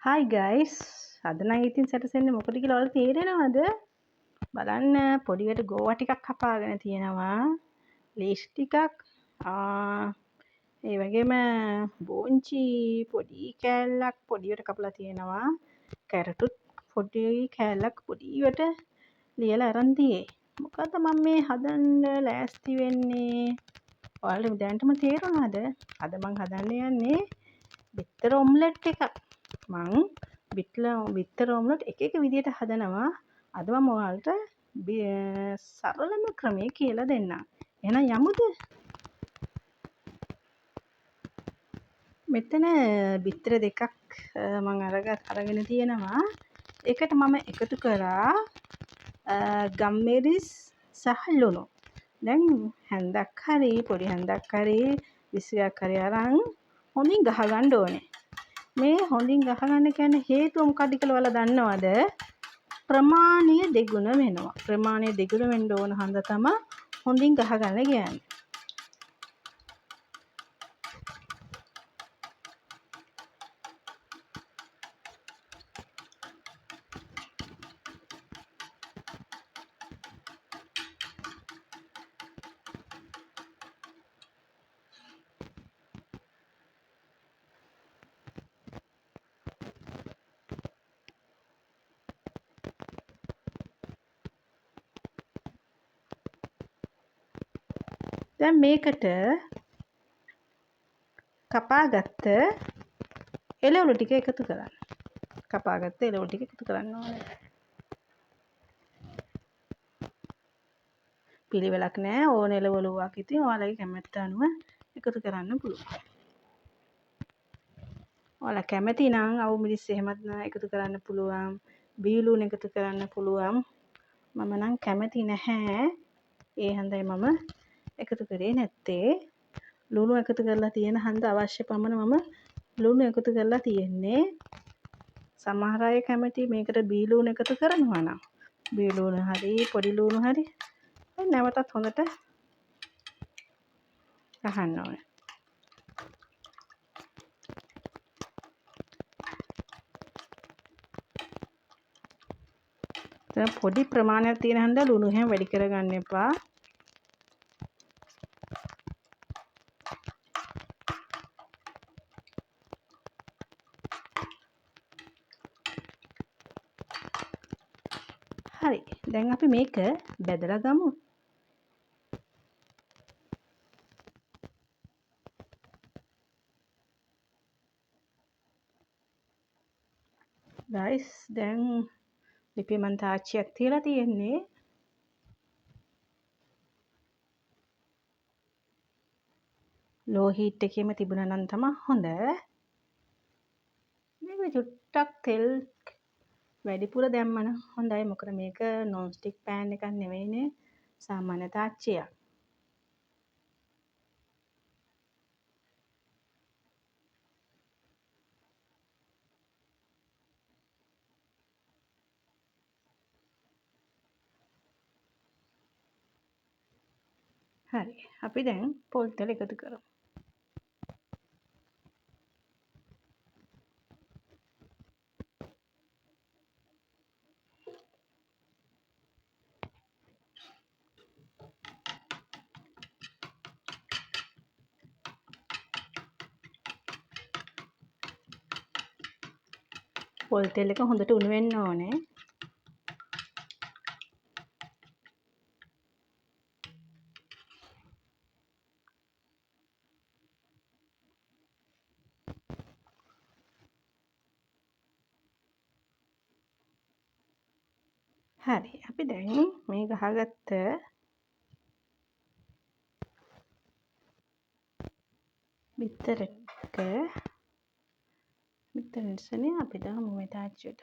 හයි guys අද නම් ඉතින් සැටසෙන්නේ මොකද කියලා ඔයාලට තේරෙනවද? බලන්න පොඩියට ගෝවා ටිකක් කපාගෙන තියෙනවා. ලීස් ටිකක් ඒ වගේම බෝංචි පොඩි කෑල්ලක් පොඩියට කපලා තියෙනවා. කැරටුත් පොඩි කෑල්ලක් පොඩියට ලියලා අරන් තියේ. මොකද මම මේ හදන්න ලෑස්ති වෙන්නේ? ඔයාලට දැනටම තේරුණාද? අද මම හදන්න යන්නේ බිත්තර ඔම්ලට් එකක්. මං බිත්තර ඔම්ලට් එක විදියට හදනවා. අද මම ඔයාලට සරලම ක්‍රමය කියලා දෙන්නම්. එහෙනම් යමුද? මෙතන බිත්තර දෙකක් මම අරගෙන තියෙනවා. ඒකට මම එකතු කරා ගම්මිරිස් සහ ලුණු. දැන් හැන්දක් හරි පොඩි හැන්දක් හරි විසියක් හරි අරන් හොඳින් ගහගන්න ඕනේ. මේ හොඳින් ගහගන්න කියන්නේ හේතුව මොකක්ද කියලා ඔයාලා දන්නවද? ප්‍රමාණය දෙගුණ වෙනවා. ප්‍රමාණය දෙගුණ වෙන්න ඕන හන්ද තමයි හොඳින් ගහගන්න කියන්නේ. දැන් මේකට කපාගත්ත එළවලු ටික එකතු කරන්න. කපාගත්ත එළවලු ටික එකතු කරන්න ඕනේ. පිළිවෙලක් නෑ, ඕන එළවලුවක් ඉතින් ඔයාලගේ කැමැත්ත අනුව එකතු කරන්න පුළුවන්. ඔයාලා කැමති නම් අවු මිරිස් එහෙමත් එකතු කරන්න පුළුවන්. බීලුණ එකතු කරන්න පුළුවන්. මම නම් කැමති නැහැ. ඒ හන්දයි මම එකතු කරේ නැත්තේ. ලුණු එකතු කරලා තියෙන හන්ද අවශ්‍ය පමණ මම ලුණු එකතු කරලා තියෙන්නේ. සමහර අය කැමති මේකට බීලුණ එකතු කරනවා නම් බීලුණ හරි පොඩි ලුණු හරි නැවතත් හොඳට ගහන්න ඕනේ. දැන් පොඩි ප්‍රමාණයක් තියෙන හන්ද ලුණු හැම වැඩි කරගන්න එපා. හරි. දැන් අපි මේක බෙදලා ගමු. ගයිස් දැන් ලිපි මන් තාච්චියක් තියලා තියෙන්නේ. ලෝ හීට් එකේම තිබුණා නම් තමයි හොඳ. මේක චුට්ටක් තෙල් වැඩිපුර දැම්මම හොඳයි. මොකද මේක non stick pan එකක් නෙවෙයිනේ. සාමාන්‍ය තාච්චියක්. හරි. අපි දැන් පොල් තෙල එකතු කරමු. පොල් තෙල් එක හොඳට උණු වෙන්න ඕනේ. හරි. අපි දැන් මේ ගහගත්ත බිත්තර ටික බිත්තර නිසනේ අපි දාමු මේ තාච්චියට.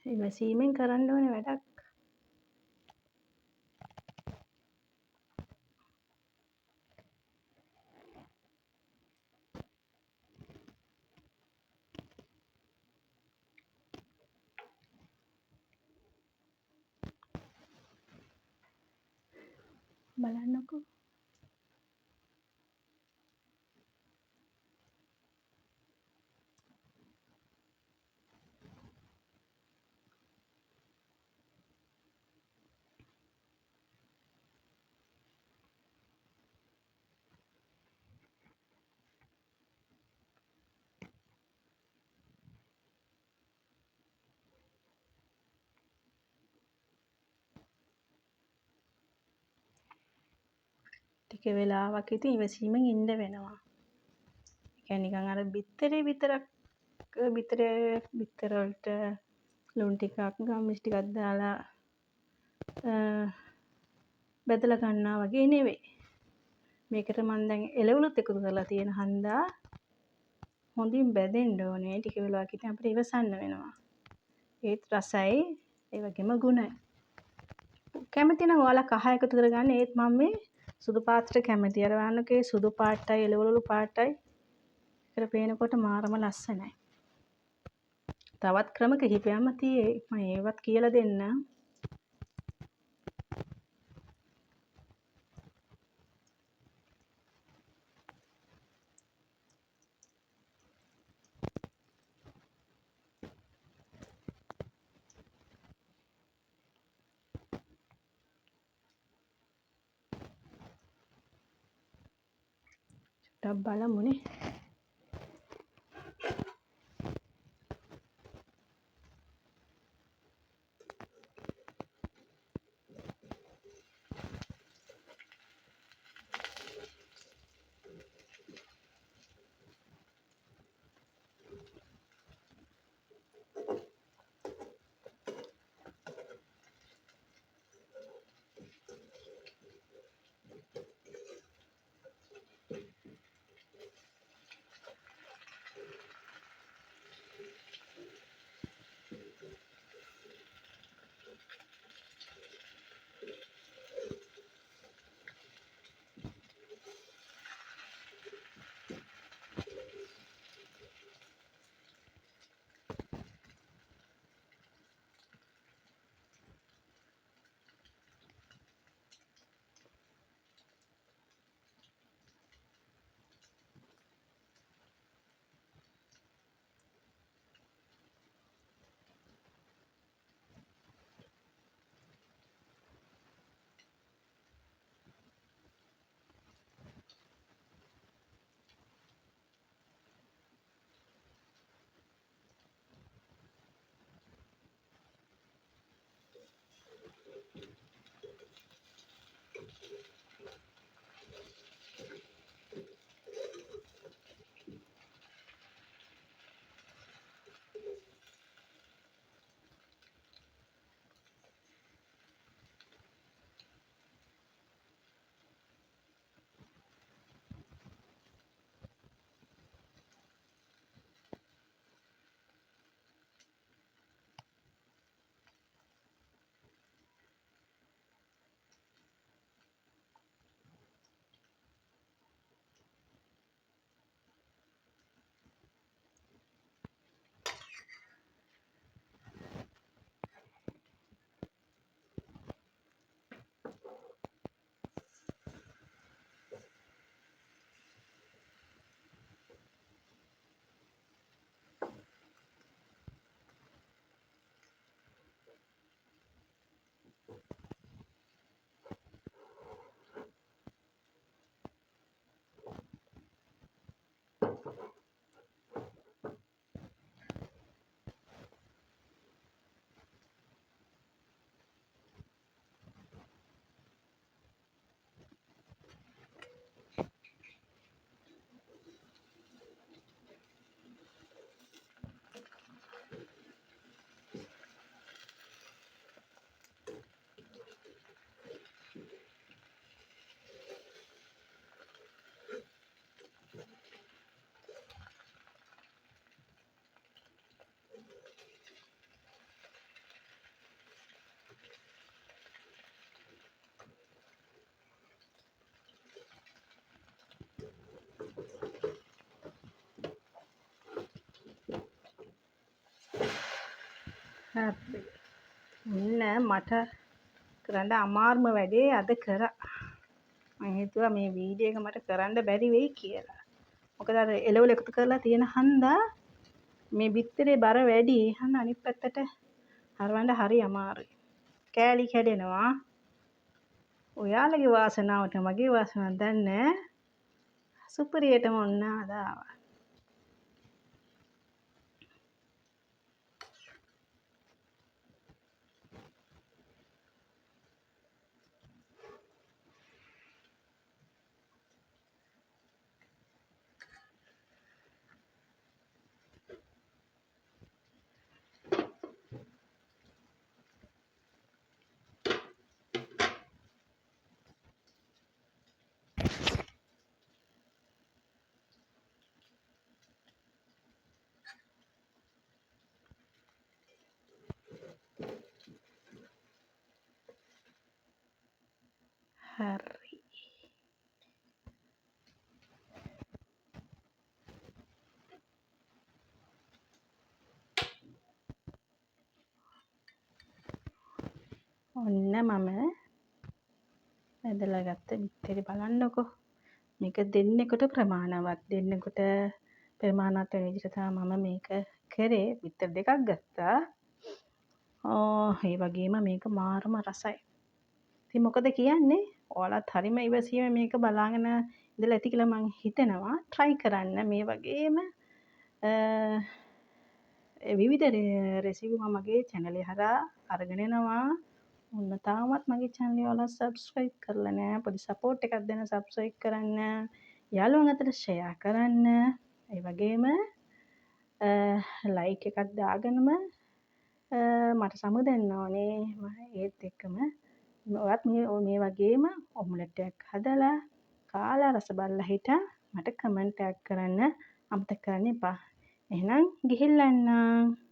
ඉවසීමෙන් කරන්න ඕනේ වැඩක්. බලන්නකෝ. ටික වෙලාවක් ඉතින් ඉවසීමෙන් ඉන්න වෙනවා. ඒ කියන්නේ නිකන් අර බිත්තරේ විතරක් බිත්තර වලට ලුණු ටිකක් ගම්මිස් ටිකක් දාලා බෙදලා ගන්නවා වගේ නෙවෙයි. මේකට මම දැන් එළවලුත් එකතු කරලා තියෙන හන්දා හොඳින් බැදෙන්න ඕනේ. ටික වෙලාවක් ඉතින් අපිට ඉවසන්න වෙනවා. ඒත් රසයි ඒ වගේම ගුණයි. කැමති නම් ඔයාලා කහ එකතු කරගන්න. ඒත් මම මේ සුදු පාටට කැමතියි. අර වන්නකේ සුදු පාටයි එළවලු පාටයි එකට පේනකොට මාරම ලස්සනයි. තවත් ක්‍රම කිහිපයක්ම තියෙයි. මම ඒවත් කියලා දෙන්නම්. ටක් බලමුනේ. ඔන්න මට කරන්න අමාරුම වැඩේ අද කරා. හිතුවා මේ වීඩියෝ එක මට කරන්න බැරි වෙයි කියලා. මොකද අර එළවලු එකතු කරලා තියෙන හන්දා මේ බිත්තරේ බර වැඩි. හන්දා අනිත් පැත්තට හරවන්න හරි අමාරුයි. කෑලි කැඩෙනවා. ඔයාලගේ වාසනාවට මගේ වාසනාවක් දන්නේ නැහැ. සුපිරියටම ඔන්න ආවා. හරි. ඔන්න මම ඇදලා ගත්ත බිත්තරේ බලන්නකෝ. මේක දෙන්නෙකුට ප්‍රමාණවත්. දෙන්නෙකුට ප්‍රමාණවත් වෙන විදිහට තමයි මම මේක කරේ. බිත්තර දෙකක් ගත්තා. ඒ වගේම මේක මාරම රසයි. ඉතින් මොකද කියන්නේ? ඔයාලත් හරිම ඉවසීම මේක බලාගෙන ඉඳලා ඇති කියලා මං හිතනවා. try කරන්න මේ වගේම විවිධ රෙසිපි මම මගේ channel එක හරහා අරගෙන එනවා. ඔන්න තාමත් මගේ channel එක ඔයාලා subscribe කරලා නැහැ. පොඩි support එකක් දෙන්න subscribe කරන්න. යාළුවන් අතර share කරන්න. ඒ වගේම like එකක් දාගෙනම මට සමුදෙන්න ඕනේ. ඒත් එක්කම ඔයත් මේ වගේම ඔම්ලට් එකක් හදලා කාලා රස බලලා හිටන් මට කමෙන්ට් එකක් කරන්න අමතක කරන්න එපා. එහෙනම් ගිහිල්ලා එන්නම්.